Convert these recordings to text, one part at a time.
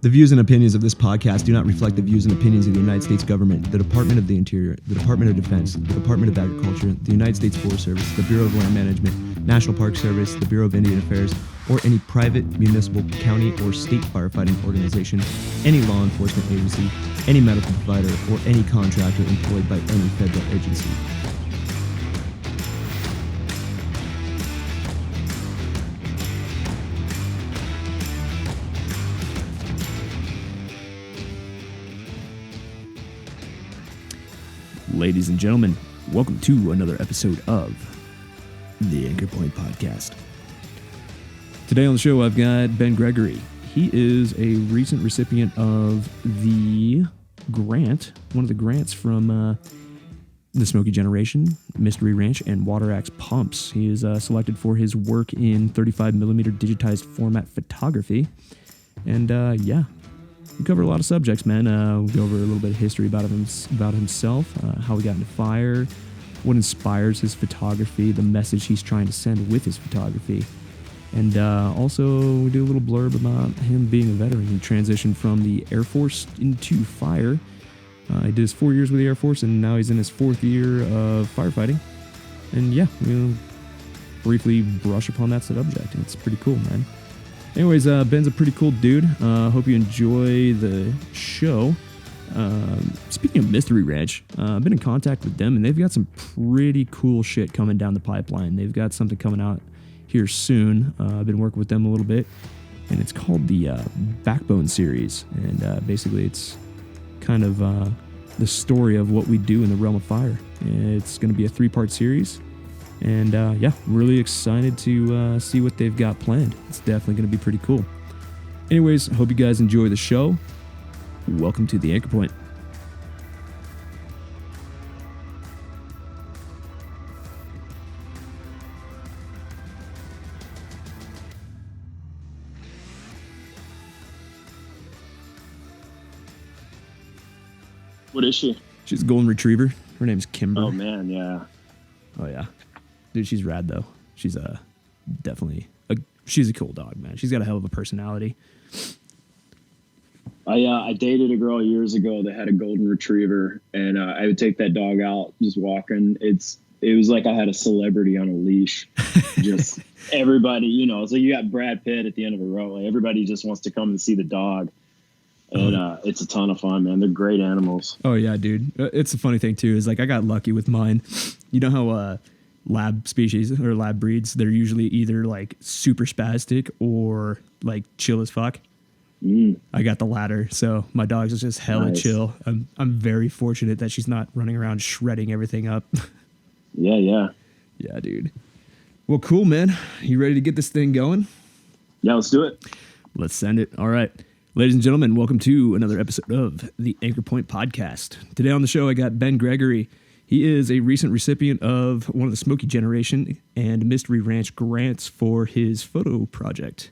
The views and opinions of this podcast do not reflect the views and opinions of the United States government, the Department of the Interior, the Department of Defense, the Department of Agriculture, the United States Forest Service, the Bureau of Land Management, National Park Service, the Bureau of Indian Affairs, or any private, municipal, county, or state firefighting organization, any law enforcement agency, any medical provider, or any contractor employed by any federal agency. Ladies and gentlemen, welcome to another episode of the Anchor Point Podcast. Today on the show, I've got Ben Gregory. He is a recent recipient of the grant, one of the grants from the Smokey Generation, Mystery Ranch, and Waterax pumps. He is selected for his work in 35mm digitized format photography. And we cover a lot of subjects, man. We'll go over a little bit of history about himself, how he got into fire, what inspires his photography, the message he's trying to send with his photography. And also we do a little blurb about him being a veteran. He transitioned from the Air Force into fire. He did his 4 years with the Air Force, and now he's in his fourth year of firefighting. And we'll briefly brush upon that subject, and it's pretty cool, man. Anyways, Ben's a pretty cool dude. Hope you enjoy the show. Speaking of Mystery Ranch, I've been in contact with them, and they've got some pretty cool shit coming down the pipeline. They've got something coming out here soon. I've been working with them a little bit, and it's called the Backbone series. And basically, it's kind of the story of what we do in the realm of fire. It's going to be a 3-part series. And really excited to see what they've got planned. It's definitely going to be pretty cool. Anyways, hope you guys enjoy the show. Welcome to the Anchor Point. What is she? She's a golden retriever. Her name's Kimber. Oh, man, yeah. Oh, yeah. Dude, she's rad, though. She's definitely she's a cool dog, man. She's got a hell of a personality. I dated a girl years ago that had a golden retriever, and I would take that dog out just walking. It was like I had a celebrity on a leash. Just everybody, so you got Brad Pitt at the end of a row. Like, everybody just wants to come and see the dog. And it's a ton of fun, man. They're great animals. Oh, yeah, dude. It's a funny thing, too, is like I got lucky with mine. You know how lab species or lab breeds, they're usually either like super spastic or like chill as fuck. I got the latter, so my dog's just hella chill. I'm very fortunate that she's not running around shredding everything up. Yeah, dude. Well, cool, man. You ready to get this thing going? Yeah, let's do it. Let's send it. All right. Ladies and gentlemen, welcome to another episode of the Anchor Point Podcast. Today on the show, I got Ben Gregory. He is a recent recipient of one of the Smokey Generation and Mystery Ranch grants for his photo project.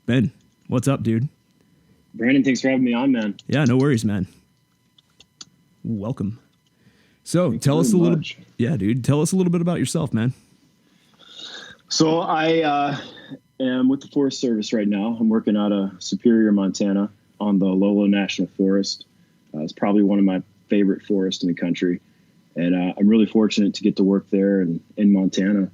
Ben, what's up, dude? Brandon, thanks for having me on, man. Yeah, no worries, man. Welcome. So tell us a little bit about yourself, man. So I am with the Forest Service right now. I'm working out of Superior, Montana on the Lolo National Forest. It's probably one of my favorite forests in the country. And I'm really fortunate to get to work there in Montana.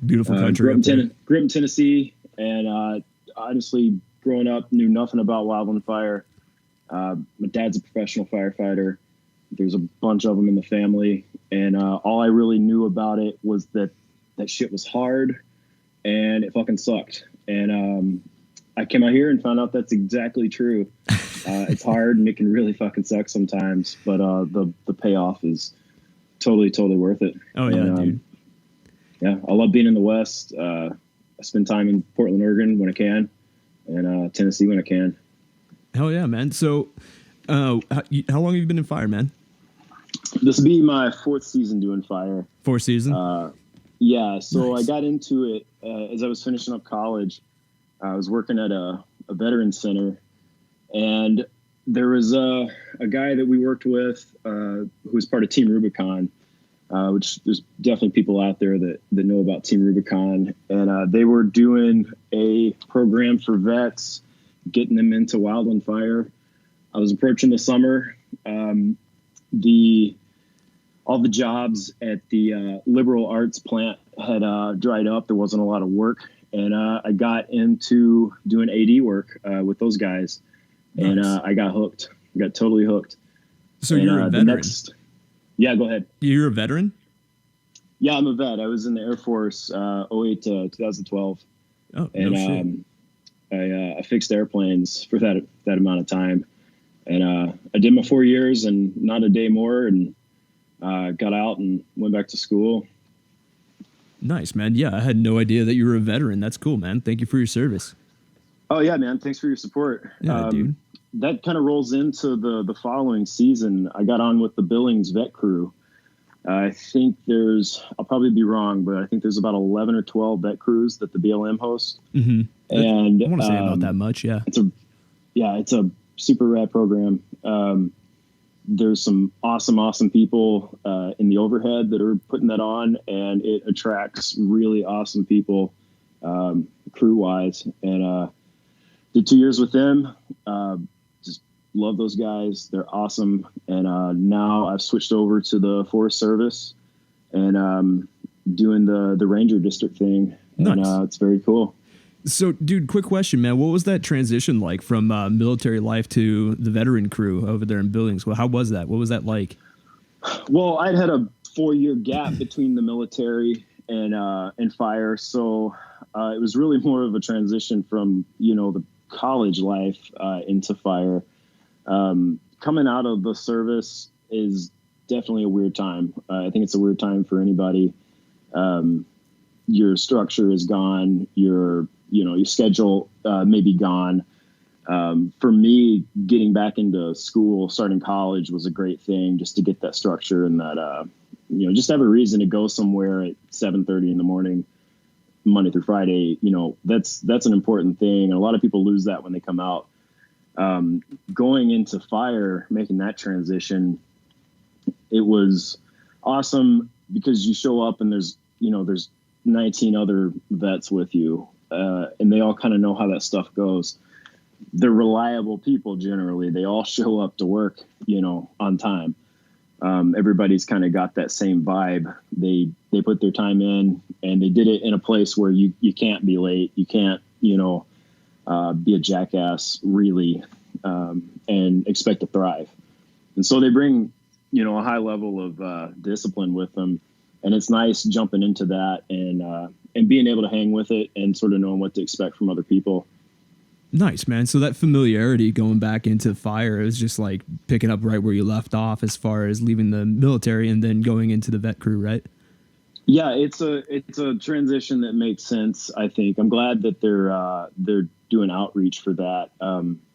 Beautiful country. Grew up in Tennessee, and honestly, growing up, knew nothing about wildland fire. My dad's a professional firefighter. There's a bunch of them in the family, and all I really knew about it was that shit was hard, and it fucking sucked. And I came out here and found out that's exactly true. It's hard, and it can really fucking suck sometimes, but the payoff is totally worth it. Oh yeah, dude. Yeah, I love being in the West. I spend time in Portland, Oregon when I can, and Tennessee when I can. Hell yeah, man. So how long have you been in fire, man? This will be my 4th season doing fire. 4th season? Yeah, so nice. I got into it as I was finishing up college. I was working at a veterans center, and there was a guy that we worked with who was part of Team Rubicon, which there's definitely people out there that know about Team Rubicon. And they were doing a program for vets getting them into Wildland Fire. I was approaching the summer. All the jobs at the liberal arts plant had dried up. There wasn't a lot of work. And I got into doing AD work with those guys. Nice. And I got hooked. Got totally hooked. So you're a veteran? Yeah, go ahead. You're a veteran? Yeah, I'm a vet. I was in the Air Force 08 to 2012. Oh, and no shit. I fixed airplanes for that amount of time. And I did my 4 years and not a day more, and got out and went back to school. Nice, man. Yeah, I had no idea that you were a veteran. That's cool, man. Thank you for your service. Oh, yeah, man. Thanks for your support. Yeah, dude. That kind of rolls into the following season. I got on with the Billings vet crew. I think I'll probably be wrong, but I think there's about 11 or 12 vet crews that the BLM hosts. Mm-hmm. And I want to say about that much, yeah. It's a super rad program. There's some awesome people in the overhead that are putting that on, and it attracts really awesome people crew-wise. And did 2 years with them. Just love those guys. They're awesome. And now I've switched over to the Forest Service and doing the Ranger District thing. Nice. And it's very cool. So, dude, quick question, man. What was that transition like from military life to the veteran crew over there in Billings? Well, how was that? What was that like? Well, I'd had a 4-year gap between the military and fire, so it was really more of a transition from the college life into fire. Coming out of the service is definitely a weird time. I think it's a weird time for anybody. Your structure is gone. Your schedule may be gone. For me, getting back into school, starting college was a great thing just to get that structure and that, just have a reason to go somewhere at 7:30 in the morning, Monday through Friday. That's an important thing. And a lot of people lose that when they come out. Going into fire, making that transition, it was awesome because you show up and there's 19 other vets with you. And they all kind of know how that stuff goes. They're reliable people generally. They all show up to work, on time. Everybody's kind of got that same vibe. They put their time in, and they did it in a place where you can't be late. You can't, be a jackass really, and expect to thrive. And so they bring, a high level of discipline with them. And it's nice jumping into that and being able to hang with it and sort of knowing what to expect from other people. Nice, man. So that familiarity going back into fire is just like picking up right where you left off as far as leaving the military and then going into the vet crew, right? Yeah, it's a transition that makes sense, I think. I'm glad that they're doing outreach for that.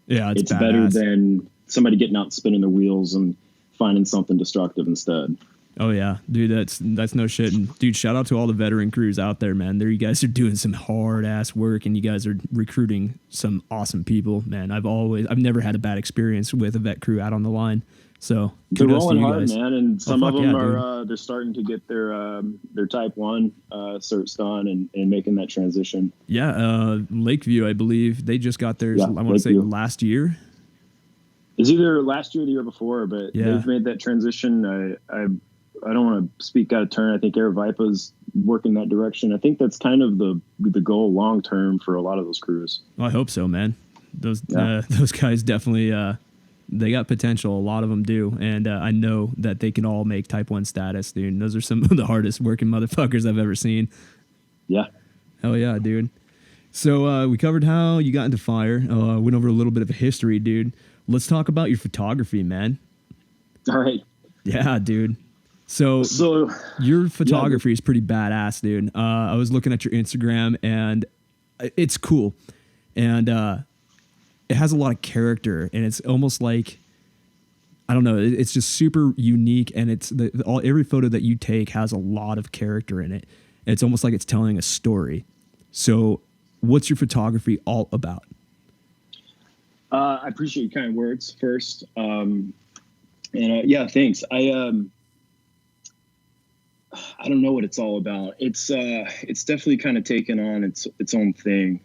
Yeah, it's better than somebody getting out and spinning their wheels and finding something destructive instead. Oh yeah, dude, that's no shit. And dude, shout out to all the veteran crews out there, man. You guys are doing some hard ass work, and you guys are recruiting some awesome people, man. I've never had a bad experience with a vet crew out on the line. So they're kudos rolling to you hard, guys. man. And some of them are they're starting to get their Type 1 certs done and making that transition. Yeah, Lakeview, I believe they just got theirs. I want to say last year. It's either last year or the year before, but they've made that transition. I don't want to speak out of turn. I think Air Vipa's working that direction. I think that's kind of the goal long term for a lot of those crews. Well, I hope so, man. Those guys definitely they got potential. A lot of them do, and I know that they can all make Type 1 status, dude. And those are some of the hardest working motherfuckers I've ever seen. Yeah. Hell yeah, dude. So we covered how you got into fire. Went over a little bit of a history, dude. Let's talk about your photography, man. All right. Yeah, dude. So your photography is pretty badass, dude. I was looking at your Instagram, and it's cool. And it has a lot of character, and it's almost like, I don't know, it's just super unique, and it's every photo that you take has a lot of character in it. It's almost like it's telling a story. So what's your photography all about? I appreciate your kind words first. Thanks. I don't know what it's all about. It's definitely kind of taken on its own thing.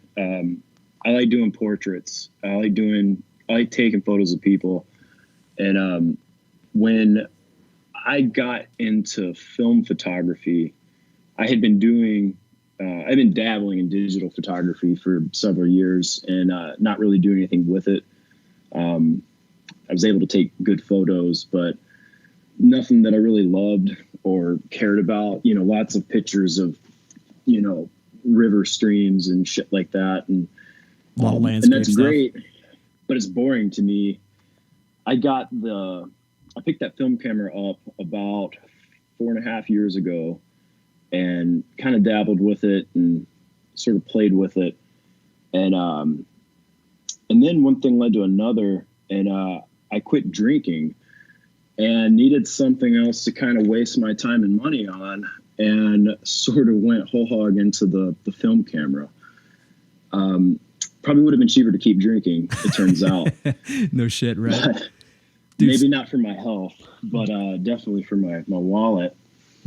I like doing portraits. I like taking photos of people. And when I got into film photography, I had been I've been dabbling in digital photography for several years and not really doing anything with it. I was able to take good photos, but nothing that I really loved or cared about. Lots of pictures of, river streams and shit like that. And a lot of landscape and that's stuff. Great, but it's boring to me. I picked that film camera up about 4.5 years ago and kind of dabbled with it and sort of played with it. And then one thing led to another, and I quit drinking and needed something else to kind of waste my time and money on, and sort of went whole hog into the film camera. Probably would have been cheaper to keep drinking, it turns out. No shit, right? But maybe not for my health, but definitely for my wallet.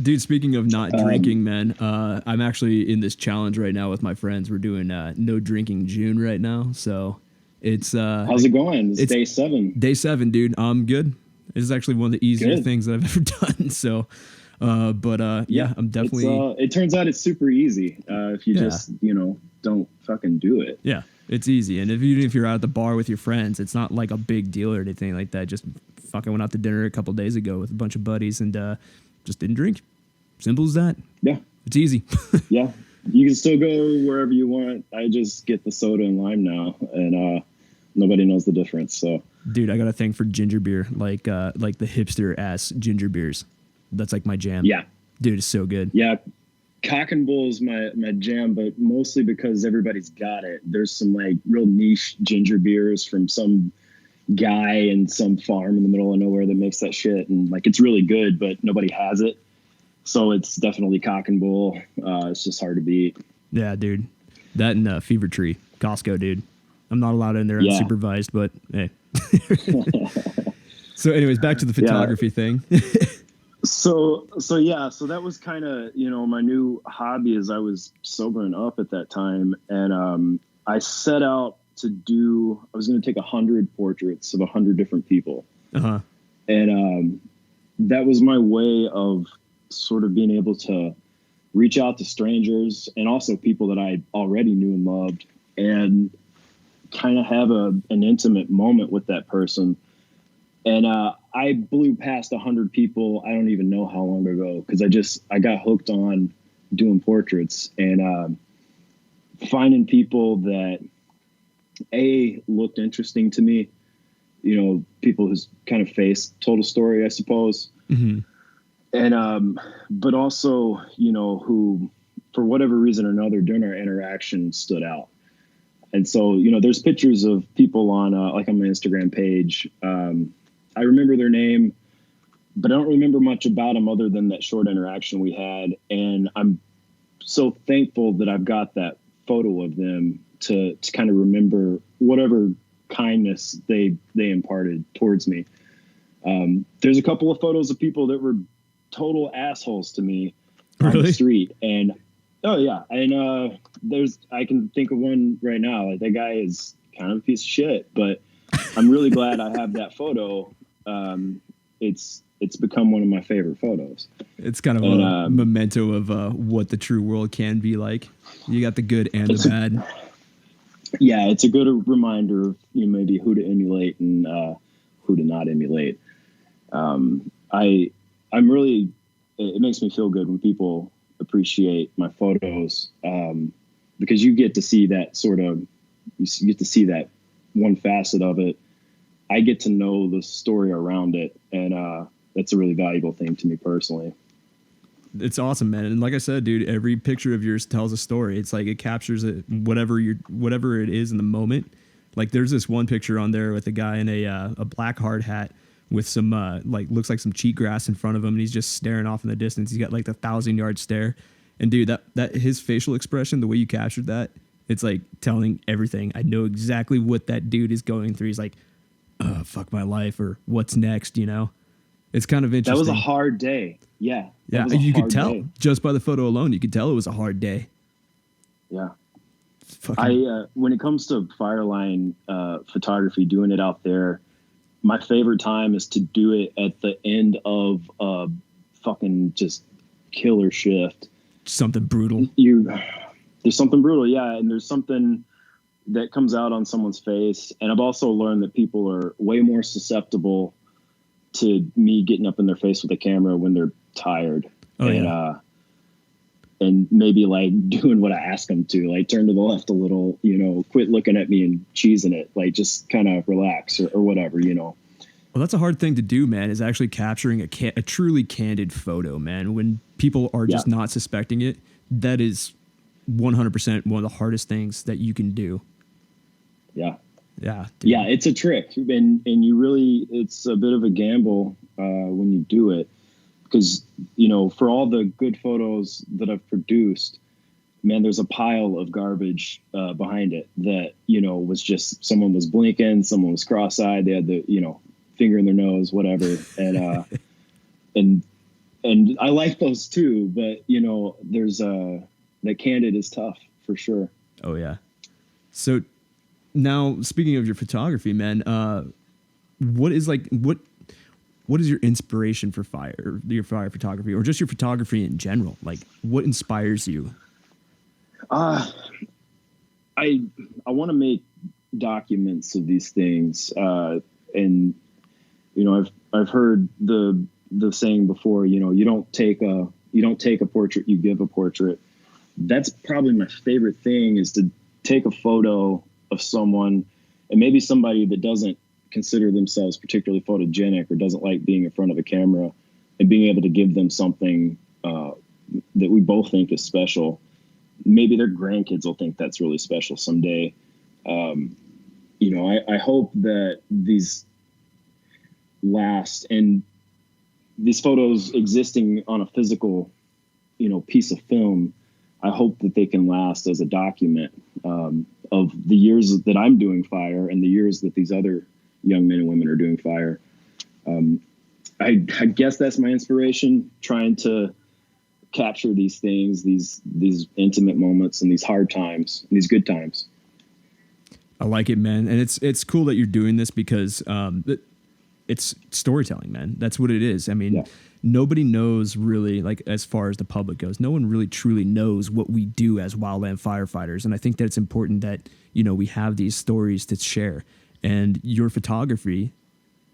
Dude, speaking of not drinking, man, I'm actually in this challenge right now with my friends. We're doing no drinking June right now, so it's how's it going? It's day 7. Day 7, dude. I'm good. It's actually one of the easier things that I've ever done. So, yeah, I'm definitely. It turns out it's super easy if you just don't fucking do it. Yeah, it's easy, and even if you're out at the bar with your friends, it's not like a big deal or anything like that. Just fucking went out to dinner a couple days ago with a bunch of buddies and just didn't drink. Simple as that. Yeah, it's easy. Yeah, you can still go wherever you want. I just get the soda and lime now, and nobody knows the difference. So, dude, I got a thing for ginger beer, like the hipster ass ginger beers. That's like my jam. Yeah, dude, it's so good. Yeah, Cock and Bull is my jam, but mostly because everybody's got it. There's some like real niche ginger beers from some guy in some farm in the middle of nowhere that makes that shit, and like it's really good, but nobody has it. So it's definitely Cock and Bull. It's just hard to beat. Yeah, dude. That and Fever Tree. Costco, dude. I'm not allowed in there unsupervised, but hey. So anyways, back to the photography thing. So that was kind of, my new hobby as I was sobering up at that time. And I set out I was going to take 100 portraits of 100 different people. Uh-huh. And that was my way of sort of being able to reach out to strangers and also people that I already knew and loved, and kind of have an intimate moment with that person. And I blew past 100 people. I don't even know how long ago, because I got hooked on doing portraits and finding people that looked interesting to me. People whose kind of face told a story, I suppose. Mm-hmm. And but also, who for whatever reason or another during our interaction stood out. And so, there's pictures of people on like on my Instagram page. I remember their name, but I don't remember much about them other than that short interaction we had. And I'm so thankful that I've got that photo of them to kind of remember whatever kindness they imparted towards me. There's a couple of photos of people that were total assholes to me on the street. And I can think of one right now. Like, that guy is kind of a piece of shit, but I'm really glad I have that photo. It's become one of my favorite photos. It's kind of a memento of what the true world can be like. You got the good and the bad. Yeah, it's a good reminder of maybe who to emulate and who to not emulate. It makes me feel good when people appreciate my photos, because you get to see that you get to see that one facet of it. I get to know the story around it, and that's a really valuable thing to me personally. It's awesome, man. And like I said, dude, every picture of yours tells a story. It's like it captures whatever it is in the moment. Like, there's this one picture on there with a guy in a black hard hat with some looks like some cheatgrass in front of him, and he's just staring off in the distance. He's got like the 1,000-yard stare. And dude, that his facial expression, the way you captured that, it's like telling everything. I know exactly what that dude is going through. He's like, fuck my life, or what's next, It's kind of interesting. That was a hard day. Yeah. Yeah, you could tell just by the photo alone. You could tell it was a hard day. Yeah. When it comes to fireline photography, doing it out there, my favorite time is to do it at the end of fucking just killer shift. Something brutal. There's something brutal, yeah, and there's something that comes out on someone's face. And I've also learned that people are way more susceptible to me getting up in their face with a camera when they're tired. And maybe like doing what I ask them to, like turn to the left a little, quit looking at me and cheesing it, like just kind of relax or whatever, Well, that's a hard thing to do, man, is actually capturing a truly candid photo, man. When people are just not suspecting it, that is 100% one of the hardest things that you can do. Yeah. Yeah. Dude. Yeah. It's a trick. And you really, it's a bit of a gamble when you do it. Because, for all the good photos that I've produced, man, there's a pile of garbage behind it that, was just someone was blinking, someone was cross-eyed, they had the, finger in their nose, whatever. And and I like those too, but, there's that candid is tough for sure. Oh, yeah. So now, speaking of your photography, man, what is your inspiration for your fire photography, or just your photography in general? Like, what inspires you? I want to make documents of these things. And, I've heard the saying before, you don't take a portrait, you give a portrait. That's probably my favorite thing, is to take a photo of someone, and maybe somebody that doesn't consider themselves particularly photogenic or doesn't like being in front of a camera, and being able to give them something that we both think is special. Maybe their grandkids will think that's really special someday. I hope that these last, and these photos existing on a physical, piece of film, I hope that they can last as a document of the years that I'm doing fire and the years that these other young men and women are doing fire. I guess that's my inspiration, trying to capture these things, these intimate moments and these hard times, and these good times. I like it, man. And it's cool that you're doing this, because it's storytelling, man. That's what it is. I mean, nobody knows really, like, as far as the public goes, no one really truly knows what we do as wildland firefighters. And I think that it's important that, we have these stories to share. And your photography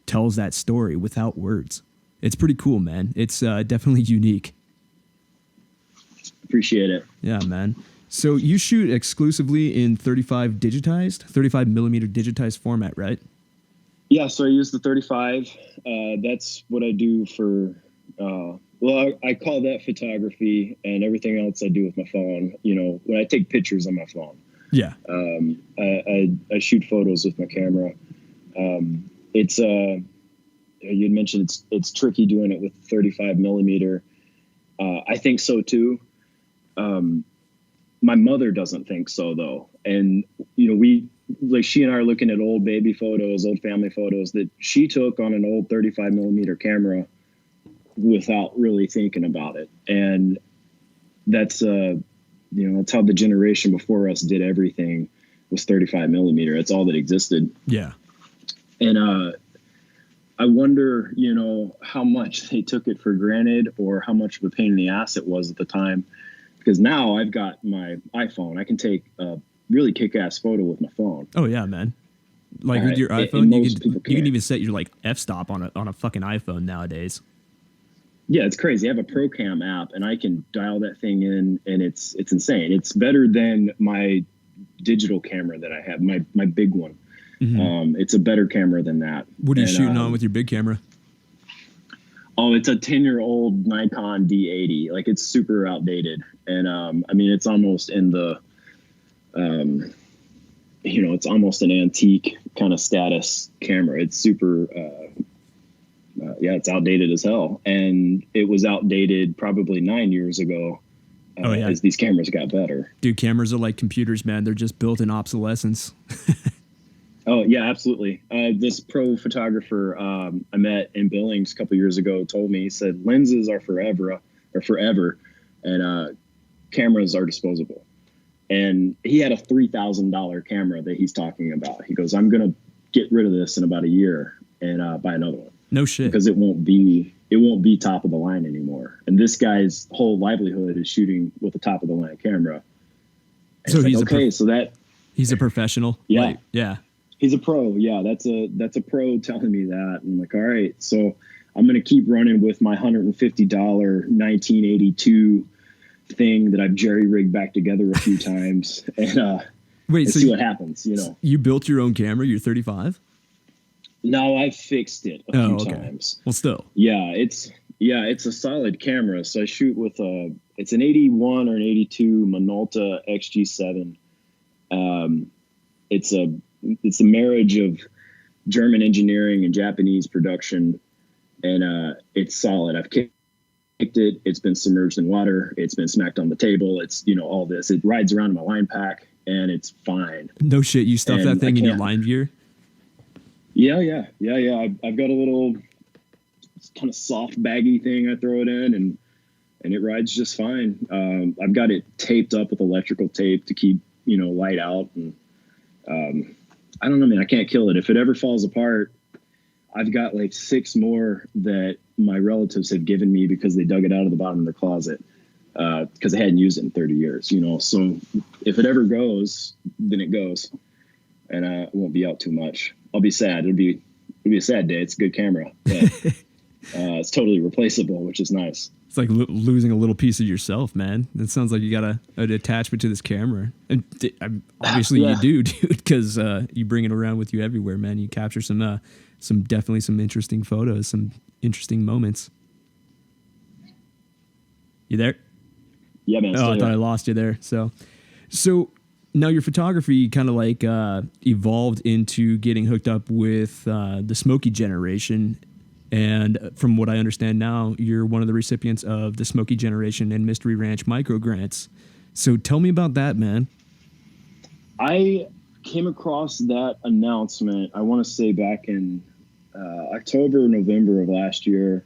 tells that story without words. It's pretty cool, man. It's definitely unique. Appreciate it. Yeah, man. So you shoot exclusively in 35 millimeter digitized format, right? Yeah, so I use the 35. That's what I do for, I call that photography, and everything else I do with my phone. When I take pictures on my phone. Yeah. I shoot photos with my camera. It's you'd mentioned it's tricky doing it with 35 millimeter. I think so too. My mother doesn't think so though. And, she and I are looking at old baby photos, old family photos that she took on an old 35 millimeter camera without really thinking about it. And that's, that's how the generation before us did everything, was 35 millimeter. That's all that existed. Yeah. And, I wonder, how much they took it for granted, or how much of a pain in the ass it was at the time. Because now I've got my iPhone. I can take a really kick-ass photo with my phone. Oh yeah, man. Like with your iPhone, you can even set your like f-stop on a fucking iPhone nowadays. Yeah, it's crazy. I have a ProCam app, and I can dial that thing in, and it's insane. It's better than my digital camera that I have, my big one. Mm-hmm. It's a better camera than that. What are you shooting on with your big camera? Oh, it's a 10-year-old Nikon D80. Like, it's super outdated. And, it's almost in the, it's almost an antique kind of status camera. It's super, it's outdated as hell. And it was outdated probably 9 years ago. As these cameras got better. Dude, cameras are like computers, man. They're just built in obsolescence. Oh, yeah, absolutely. This pro photographer I met in Billings a couple years ago told me, he said, lenses are forever, and cameras are disposable. And he had a $3,000 camera that he's talking about. He goes, I'm going to get rid of this in about a year and buy another one. No shit. Because it won't be top of the line anymore. And this guy's whole livelihood is shooting with a top of the line camera. And so he's like, he's a professional. Yeah. Like, yeah. He's a pro. Yeah. That's a pro telling me that. And I'm like, all right, so I'm going to keep running with my $150 1982 thing that I've jerry rigged back together a few times and see what happens, you know. You built your own camera, you're 35? No, I fixed it a few times. Well, still. Yeah, it's a solid camera. So I shoot with it's an 81 or an 82 Minolta XG7. It's a marriage of German engineering and Japanese production, and it's solid. I've kicked it. It's been submerged in water. It's been smacked on the table. It's, you know, all this. It rides around in my line pack, and it's fine. No shit. You stuff that thing in your line gear? Yeah. I've got a little kind of soft baggy thing I throw it in, and it rides just fine. I've got it taped up with electrical tape to keep, you know, light out. And I don't know, man, I can't kill it. If it ever falls apart, I've got like 6 more that my relatives have given me because they dug it out of the bottom of their closet because I hadn't used it in 30 years, you know. So if it ever goes, then it goes, and it won't be out too much. I'll be sad. It'll be a sad day. It's a good camera, but it's totally replaceable, which is nice. It's like losing a little piece of yourself, man. It sounds like you got an attachment to this camera, and obviously you do, dude, because you bring it around with you everywhere, man. You capture some definitely some interesting photos, some interesting moments. You there? Yeah, man. Oh, I thought I lost you there. So now your photography kind of like evolved into getting hooked up with the Smokey Generation. And from what I understand now, you're one of the recipients of the Smokey Generation and Mystery Ranch micro grants. So tell me about that, man. I came across that announcement, I want to say back in October, November of last year.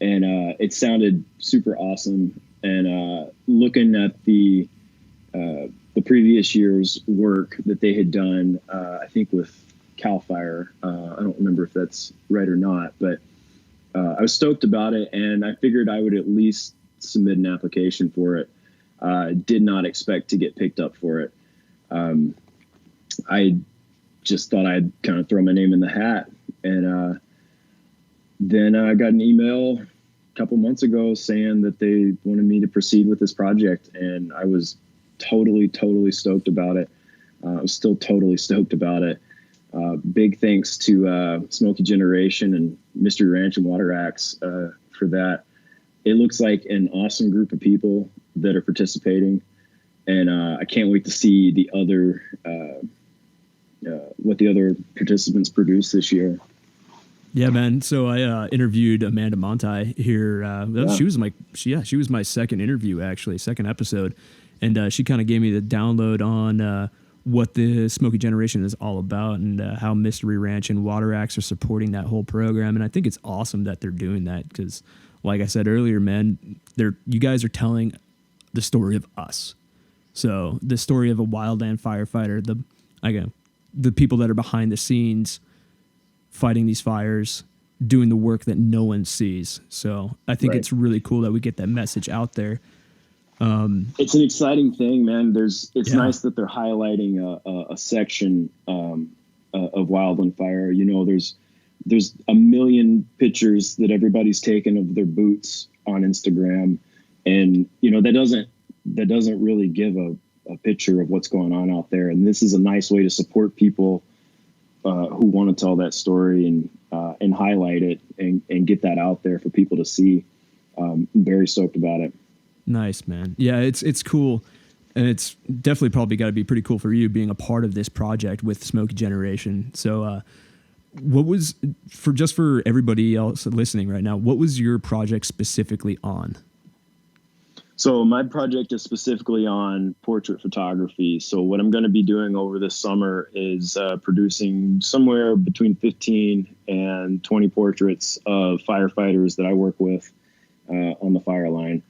And it sounded super awesome. And looking at the previous year's work that they had done, I think with CAL FIRE, I don't remember if that's right or not, but I was stoked about it, and I figured I would at least submit an application for it. Did not expect to get picked up for it. I just thought I'd kind of throw my name in the hat, and then I got an email a couple months ago saying that they wanted me to proceed with this project, and I was totally stoked about it. I was still totally stoked about it. Big thanks to Smokey Generation and Mystery Ranch and Waterax for that. It looks like an awesome group of people that are participating, and I can't wait to see the other what the other participants produce this year. Yeah, man. So I interviewed Amanda Monti here. She was my second interview, actually, second episode, and she kind of gave me the download on what the Smokey Generation is all about, and how Mystery Ranch and Waterax are supporting that whole program. And I think it's awesome that they're doing that because, like I said earlier, man, you guys are telling the story of us. So the story of a wildland firefighter, the people that are behind the scenes fighting these fires, doing the work that no one sees. So I think it's really cool that we get that message out there. It's an exciting thing, man. It's nice that they're highlighting a section of wildland fire. You know, there's a million pictures that everybody's taken of their boots on Instagram, and you know that doesn't really give a picture of what's going on out there. And this is a nice way to support people who want to tell that story and highlight it and get that out there for people to see. I'm very stoked about it. Nice, man. Yeah, it's cool. And it's definitely probably got to be pretty cool for you being a part of this project with Smokey Generation. So what was, for everybody else listening right now, what was your project specifically on? So my project is specifically on portrait photography. So what I'm going to be doing over this summer is producing somewhere between 15 and 20 portraits of firefighters that I work with on the fireline.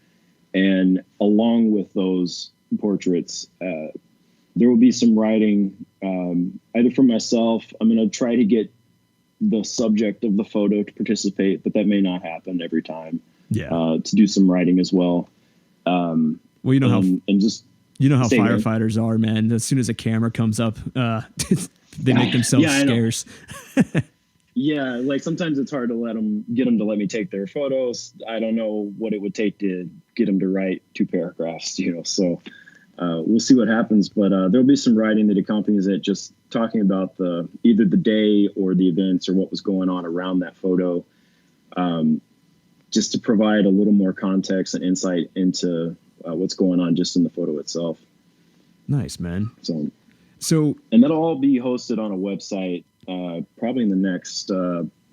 And along with those portraits. There will be some writing, either for myself. I'm going to try to get the subject of the photo to participate, but that may not happen every time. Yeah. To do some writing as well. Well, you know how Same firefighters are, man. As soon as a camera comes up, they make themselves scarce. Yeah, like sometimes it's hard to get them to let me take their photos. I don't know what it would take to get them to write 2 paragraphs, so we'll see what happens. But there'll be some writing that accompanies it, just talking about either the day or the events or what was going on around that photo, just to provide a little more context and insight into what's going on just in the photo itself. Nice, man. So, and that'll all be hosted on a website. Probably in the next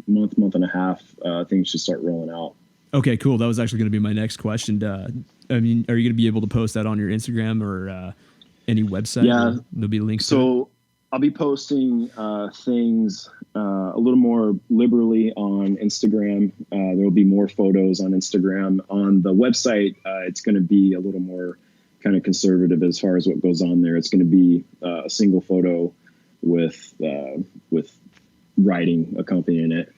month and a half, things should start rolling out. Okay, cool. That was actually going to be my next question. Are you going to be able to post that on your Instagram or any website? Yeah. There'll be links. So I'll be posting things a little more liberally on Instagram. There will be more photos on Instagram. On the website, it's going to be a little more kind of conservative as far as what goes on there. It's going to be a single photo with writing accompanying it.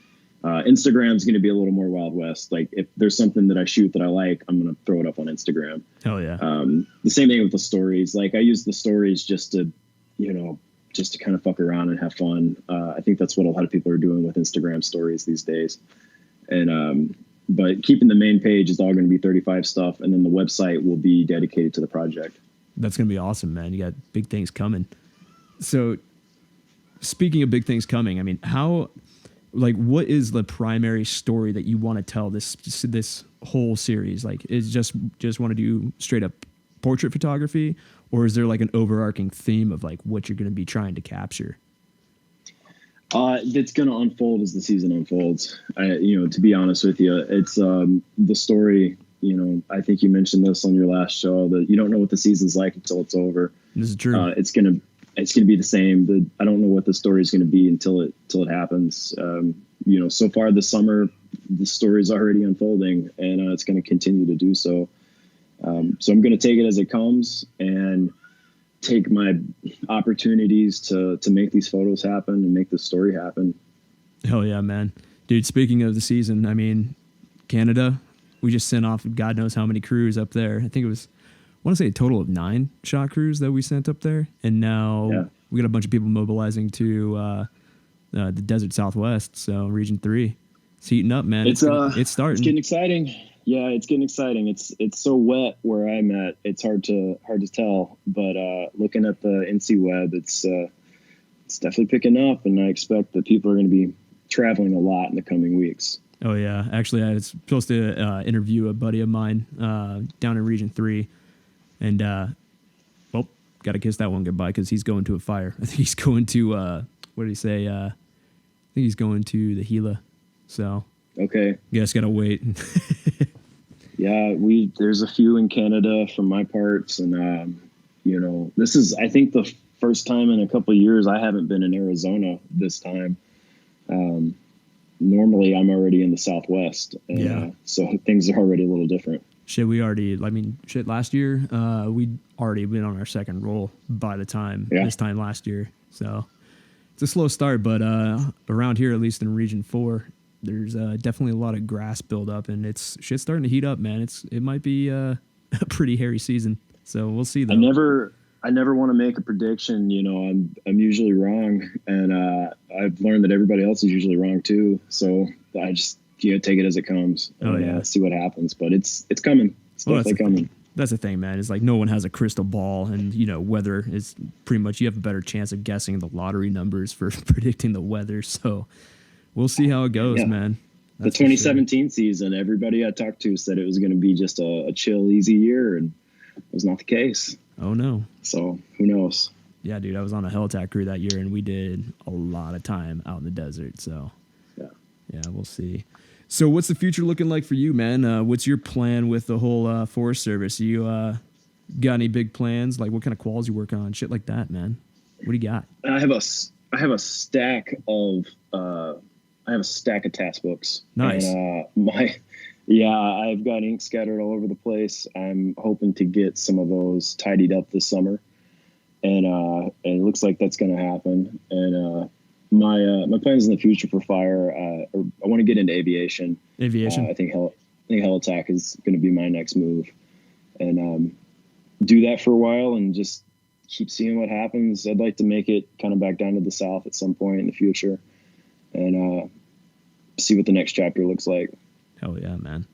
Instagram's going to be a little more Wild West. Like if there's something that I shoot that I like, I'm going to throw it up on Instagram. Hell yeah. The same thing with the stories. Like I use the stories just to kind of fuck around and have fun. I think that's what a lot of people are doing with Instagram stories these days. And, but keeping the main page is all going to be 35 stuff. And then the website will be dedicated to the project. That's going to be awesome, man. You got big things coming. So speaking of big things coming, I mean, what is the primary story that you want to tell this whole series? Like, is just want to do straight up portrait photography, or is there like an overarching theme of like what you're going to be trying to capture? It's going to unfold as the season unfolds. To be honest with you, it's the story. I think you mentioned this on your last show that you don't know what the season's like until it's over. This is true. It's going to be the same. I don't know what the story is going to be until it happens. So far this summer, the story is already unfolding, and it's going to continue to do so. So I'm going to take it as it comes and take my opportunities to make these photos happen and make this story happen. Hell yeah, man. Dude, speaking of the season, I mean, Canada, we just sent off God knows how many crews up there. I think it was, I want to say a total of 9 shot crews that we sent up there. And now we got a bunch of people mobilizing to the desert Southwest, so Region 3. It's heating up, man. It's starting. It's getting exciting. Yeah, it's getting exciting. It's so wet where I'm at. It's hard to tell, but looking at the NC web, it's definitely picking up, and I expect that people are going to be traveling a lot in the coming weeks. Oh yeah, actually, I was supposed to interview a buddy of mine down in Region 3, and got to kiss that one goodbye because he's going to a fire. I think he's going to what did he say? I think he's going to the Gila. So okay, guess gotta wait. Yeah, there's a few in Canada from my parts, and this is I think the first time in a couple of years I haven't been in Arizona this time. Normally I'm already in the Southwest, and so things are already a little different. Last year we'd already been on our second roll by the time this time last year. So it's a slow start, but around here, at least in Region 4, there's definitely a lot of grass buildup, and shit's starting to heat up, man. It might be a pretty hairy season, so we'll see. Though I never want to make a prediction. I'm usually wrong, and I've learned that everybody else is usually wrong too. So I just take it as it comes and see what happens. But it's coming. It's definitely coming. That's the thing, man. It's like no one has a crystal ball, and weather is pretty much you have a better chance of guessing the lottery numbers for predicting the weather. So we'll see how it goes, man. That's the 2017 season, everybody I talked to said it was going to be just a chill, easy year, and it was not the case. Oh, no. So who knows? Yeah, dude, I was on a helitac crew that year, and we did a lot of time out in the desert. So, yeah, we'll see. So what's the future looking like for you, man? What's your plan with the whole Forest Service? You got any big plans? Like what kind of quals you working on? Shit like that, man. What do you got? I have a stack of task books. Nice. And Yeah, I've got ink scattered all over the place. I'm hoping to get some of those tidied up this summer, and it looks like that's going to happen. And my plans in the future for fire, I want to get into aviation. Aviation. I think heli-tac is going to be my next move, and do that for a while and just keep seeing what happens. I'd like to make it kind of back down to the South at some point in the future, and see what the next chapter looks like. Hell yeah, man.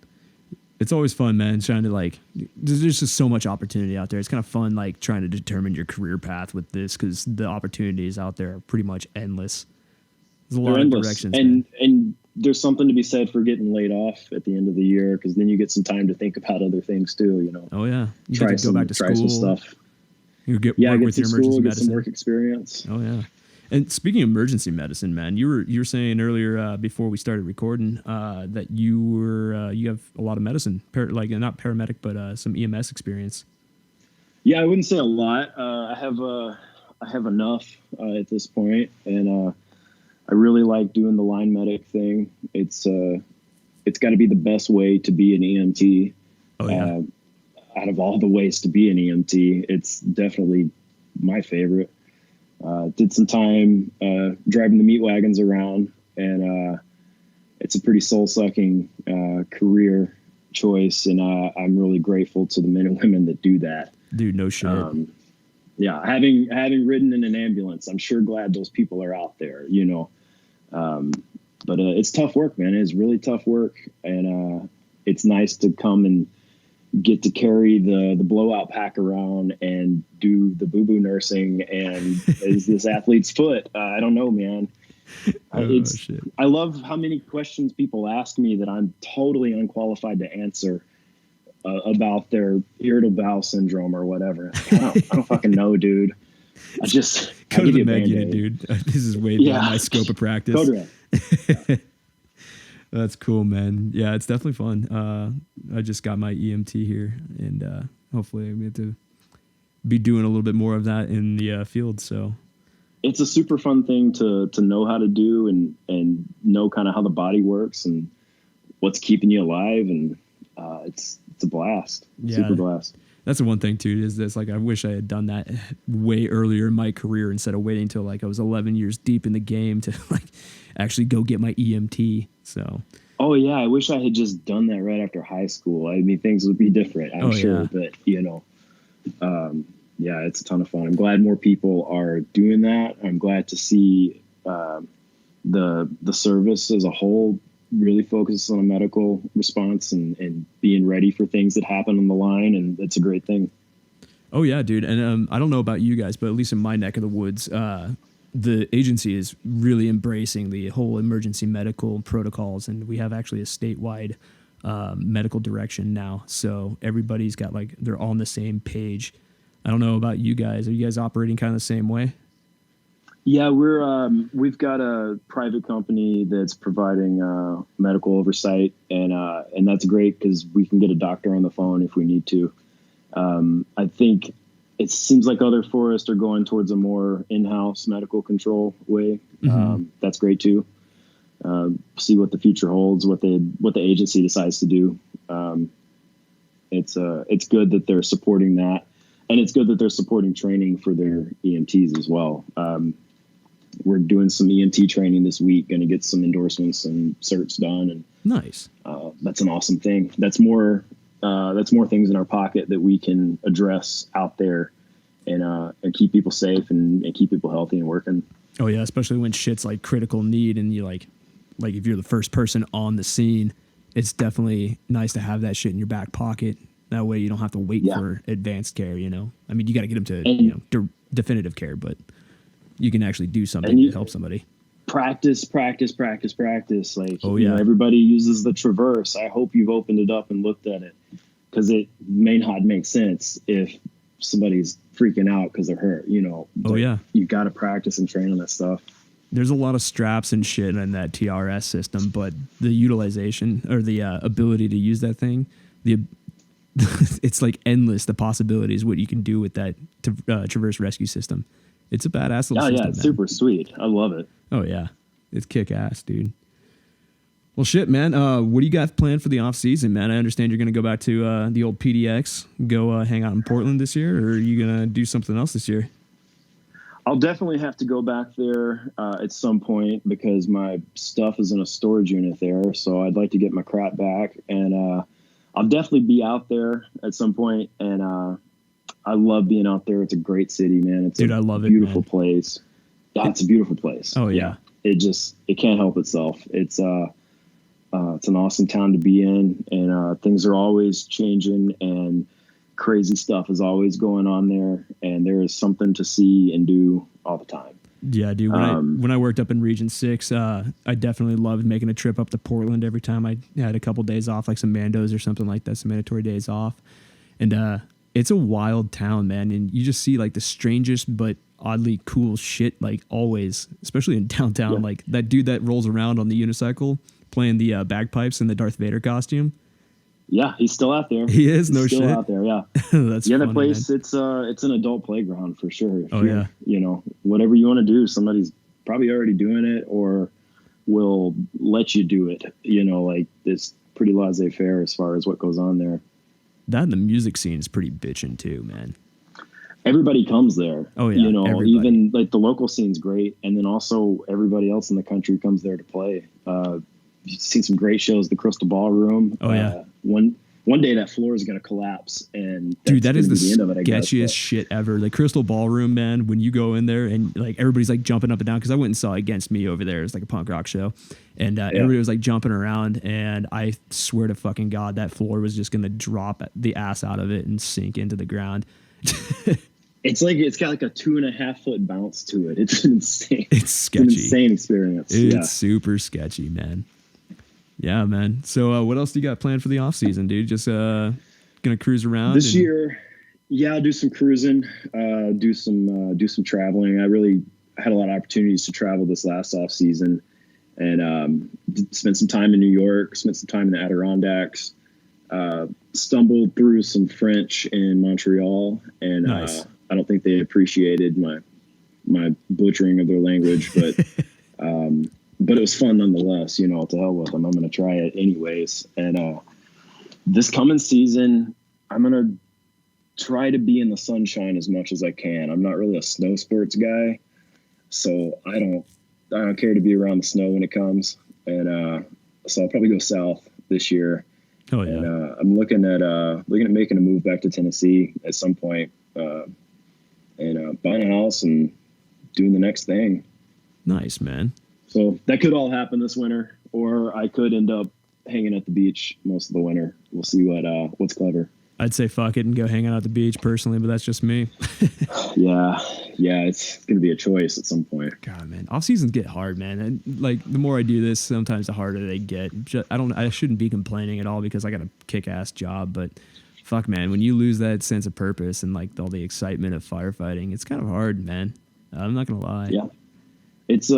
It's always fun, man, trying to like, there's just so much opportunity out there. It's kind of fun, like trying to determine your career path with this, because the opportunities out there are pretty much endless. There's a lot of directions. And there's something to be said for getting laid off at the end of the year, because then you get some time to think about other things too, you know. Oh yeah. You try get to go back to school. Some stuff. You work with your emergency medicine. Get some work experience. Oh yeah. And speaking of emergency medicine, man, you were saying earlier before we started recording that you have a lot of medicine, like not paramedic, but some EMS experience. Yeah, I wouldn't say a lot. I have enough at this point, and I really like doing the line medic thing. It's got to be the best way to be an EMT. Oh yeah. Out of all the ways to be an EMT, it's definitely my favorite. Did some time driving the meat wagons around, and it's a pretty soul-sucking career choice, and I'm really grateful to the men and women that do that. Dude, no shit. Yeah, having ridden in an ambulance, I'm sure glad those people are out there, you know. But it's tough work, man. It's really tough work, and it's nice to come and get to carry the blowout pack around and do the boo-boo nursing and is this athlete's foot? I don't know, man. Shit. I love how many questions people ask me that I'm totally unqualified to answer about their irritable bowel syndrome or whatever. I don't fucking know, dude. I just go to the med unit, dude. This is way beyond my scope of practice. Go to it. That's cool, man. Yeah, it's definitely fun. I just got my EMT here, and hopefully I'm going to be doing a little bit more of that in the field. So it's a super fun thing to know how to do and know kind of how the body works and what's keeping you alive. And it's a blast. Yeah, super blast. That's the one thing too, is this, like, I wish I had done that way earlier in my career instead of waiting until like I was 11 years deep in the game to like actually go get my EMT. So. Oh yeah. I wish I had just done that right after high school. I mean, things would be different, I'm sure, yeah. But you know, yeah, it's a ton of fun. I'm glad more people are doing that. I'm glad to see, the service as a whole really focuses on a medical response and being ready for things that happen on the line. And that's a great thing. Oh yeah, dude. And I don't know about you guys, but at least in my neck of the woods, the agency is really embracing the whole emergency medical protocols. And we have actually a statewide medical direction now. So everybody's got like, they're all on the same page. I don't know about you guys. Are you guys operating kind of the same way? Yeah, we've got a private company that's providing medical oversight, and that's great because we can get a doctor on the phone if we need to. I think it seems like other forests are going towards a more in-house medical control way. Mm-hmm. That's great too. See what the future holds, what the agency decides to do. It's good that they're supporting that, and it's good that they're supporting training for their EMTs as well. We're doing some EMT training this week, going to get some endorsements and certs done. And nice. That's an awesome thing. That's more things in our pocket that we can address out there and keep people safe and keep people healthy and working. Oh yeah. Especially when shit's like critical need and you like if you're the first person on the scene, it's definitely nice to have that shit in your back pocket. That way you don't have to wait for advanced care, you know? I mean, you got to get them to, definitive care, but you can actually do something to help somebody. Practice. Like, you know, everybody uses the Traverse. I hope you've opened it up and looked at it, because it may not make sense if somebody's freaking out because they're hurt, you know. You got to practice and train on that stuff. There's a lot of straps and shit in that TRS system, but the utilization or the ability to use that thing, it's like endless, the possibilities, what you can do with that Traverse rescue system. It's a badass little system. Yeah, it's super sweet. I love it. Oh, yeah. It's kick-ass, dude. Well, shit, man. What do you got planned for the off season, man? I understand you're going to go back to the old PDX, go hang out in Portland this year, or are you going to do something else this year? I'll definitely have to go back there at some point because my stuff is in a storage unit there. So I'd like to get my crap back, and I'll definitely be out there at some point. And I love being out there. It's a great city, man. It's I love beautiful it, place. Yeah, it's a beautiful place. Oh yeah. It can't help itself. It's an awesome town to be in, and things are always changing, and crazy stuff is always going on there, and there is something to see and do all the time. Yeah, dude. When I worked up in Region 6, I definitely loved making a trip up to Portland every time I had a couple days off, like some Mandos or something like that, some mandatory days off. And it's a wild town, man, and you just see like the strangest but oddly cool shit, like always, especially in downtown. Yeah. Like that dude that rolls around on the unicycle playing the bagpipes in the Darth Vader costume. Yeah, he's still out there. He is, he's no still shit. Out there, yeah. That's the other funny, place. Man. It's an adult playground for sure. Oh yeah. You know, whatever you want to do, somebody's probably already doing it or will let you do it. You know, like it's pretty laissez-faire as far as what goes on there. That and the music scene is pretty bitchin' too, man. Everybody comes there. Oh yeah. You know, everybody. Even like the local scene's great, and then also everybody else in the country comes there to play. You've seen some great shows, the Crystal Ballroom. Oh yeah. One day that floor is going to collapse, and dude, that is the end of it, sketchiest shit ever. The Crystal Ballroom, man. When you go in there and like everybody's like jumping up and down, because I went and saw Against Me over there. It's like a punk rock show, and everybody was like jumping around. And I swear to fucking God, that floor was just going to drop the ass out of it and sink into the ground. It's got like a 2.5 foot bounce to it. It's insane. It's sketchy. It's an insane experience. It's super sketchy, man. Yeah, man. So what else do you got planned for the off season, dude? Just gonna cruise around this year? Yeah, I'll do some cruising, do some traveling. I really had a lot of opportunities to travel this last off season, and spent some time in New York, spent some time in the Adirondacks, stumbled through some French in Montreal, and nice. I don't think they appreciated my butchering of their language, but it was fun nonetheless. You know, to hell with them. I'm going to try it anyways. And this coming season, I'm going to try to be in the sunshine as much as I can. I'm not really a snow sports guy, so I don't care to be around the snow when it comes. And so I'll probably go south this year. Oh yeah. And I'm looking at making a move back to Tennessee at some point, and buying a house and doing the next thing. Nice, man. So that could all happen this winter, or I could end up hanging at the beach most of the winter. We'll see what's clever. I'd say fuck it and go hang out at the beach personally, but that's just me. Yeah, it's going to be a choice at some point. God, man, off seasons get hard, man. And like the more I do this, sometimes the harder they get. I shouldn't be complaining at all because I got a kick-ass job, but fuck, man, when you lose that sense of purpose and like all the excitement of firefighting, it's kind of hard, man. I'm not gonna lie. Yeah, it's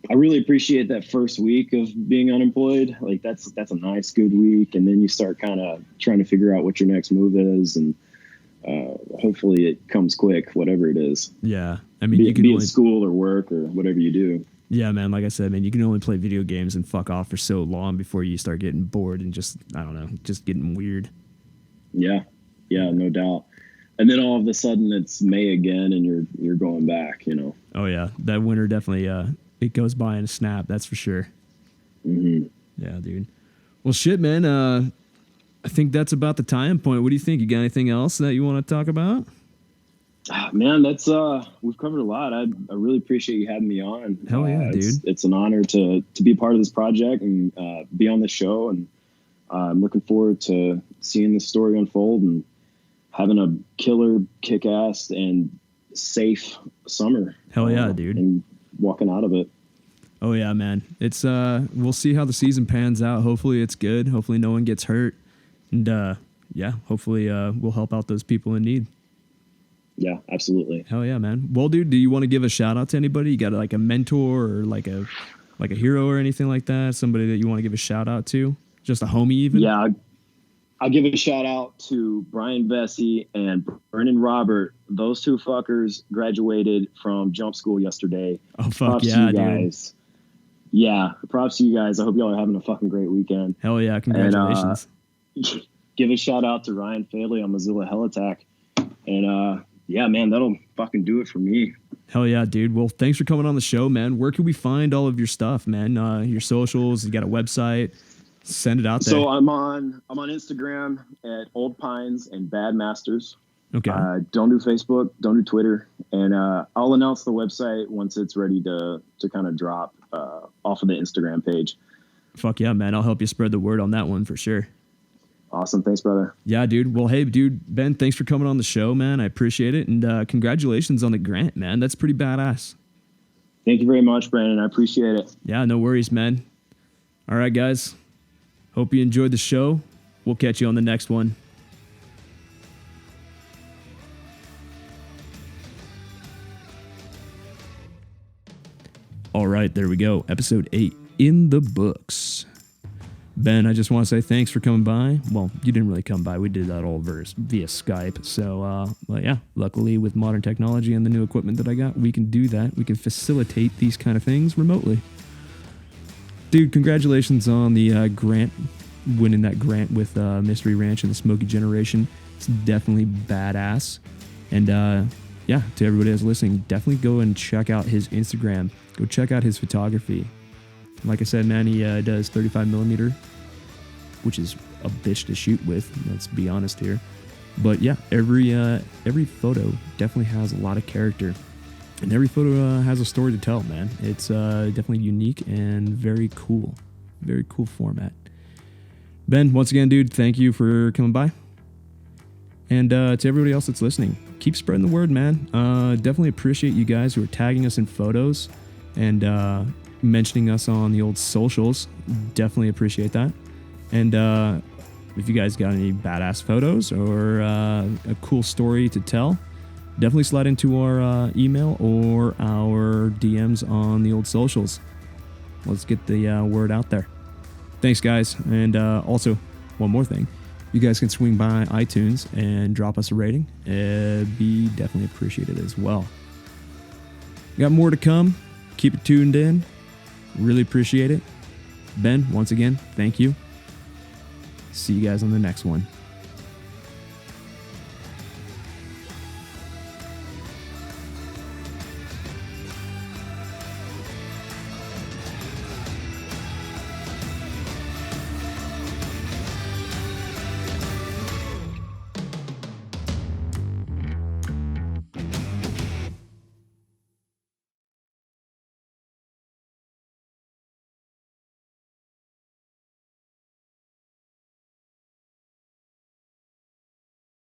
I really appreciate that first week of being unemployed. Like that's a nice, good week. And then you start kind of trying to figure out what your next move is. And hopefully it comes quick, whatever it is. Yeah. I mean, you can be in school or work or whatever you do. Yeah, man. Like I said, man, you can only play video games and fuck off for so long before you start getting bored and just, I don't know, just getting weird. Yeah. Yeah, no doubt. And then all of a sudden it's May again and you're going back, you know? Oh yeah. That winter definitely, it goes by in a snap, that's for sure. Mm-hmm. Yeah, dude. Well, shit, man. I think that's about the time point. What do you think? You got anything else that you want to talk about? Man, that's we've covered a lot. I really appreciate you having me on. Hell yeah, dude. It's an honor to be a part of this project and be on this show. And I'm looking forward to seeing this story unfold and having a killer, kick-ass, and safe summer. Hell yeah, dude. And walking out of it. Oh yeah, man. It's we'll see how the season pans out. Hopefully it's good. Hopefully no one gets hurt. And yeah, hopefully we'll help out those people in need. Yeah, absolutely. Hell yeah, man. Well, dude, do you want to give a shout out to anybody? You got like a mentor or like a hero or anything like that? Somebody that you want to give a shout out to? Just a homie even? Yeah, I'll give a shout out to Brian Vesey and Brennan Robert. Those two fuckers graduated from jump school yesterday. Oh, fuck Props yeah, to you guys. Yeah, props to you guys. I hope y'all are having a fucking great weekend. Hell yeah, congratulations. And, give a shout out to Ryan Faley on Mozilla Hell Attack. And yeah, man, that'll fucking do it for me. Hell yeah, dude. Well, thanks for coming on the show, man. Where can we find all of your stuff, man? Your socials, you got a website. Send it out there. So I'm on Instagram at Old Pines and Bad Masters. Okay. Don't do Facebook, don't do Twitter, and I'll announce the website once it's ready to kind of drop off of the Instagram page. Fuck yeah, man. I'll help you spread the word on that one for sure. Awesome. Thanks, brother. Yeah, dude. Well, hey, dude, Ben, thanks for coming on the show, man. I appreciate it. And congratulations on the grant, man. That's pretty badass. Thank you very much, Brandon. I appreciate it. Yeah, no worries, man. All right, guys. Hope you enjoyed the show. We'll catch you on the next one. All right, there we go. Episode 8 in the books. Ben, I just want to say thanks for coming by. Well, you didn't really come by. We did that all via Skype. So, but yeah, luckily with modern technology and the new equipment that I got, we can do that. We can facilitate these kind of things remotely. Dude, congratulations on the grant, winning that grant with Mystery Ranch and the Smokey Generation. It's definitely badass. And yeah, to everybody that's listening, definitely go and check out his Instagram. Go check out his photography. Like I said, man, he does 35 millimeter, which is a bitch to shoot with. Let's be honest here. But yeah, every photo definitely has a lot of character, and every photo has a story to tell, man. It's definitely unique and very cool format. Ben, once again, dude, thank you for coming by. And to everybody else that's listening, keep spreading the word, man. Definitely appreciate you guys who are tagging us in photos and mentioning us on the old socials. Definitely appreciate that. And if you guys got any badass photos or a cool story to tell, definitely slide into our email or our DMs on the old socials. Let's get the word out there. Thanks, guys. And also, one more thing. You guys can swing by iTunes and drop us a rating. It'd be definitely appreciated as well. Got more to come. Keep it tuned in. Really appreciate it. Ben, once again, thank you. See you guys on the next one.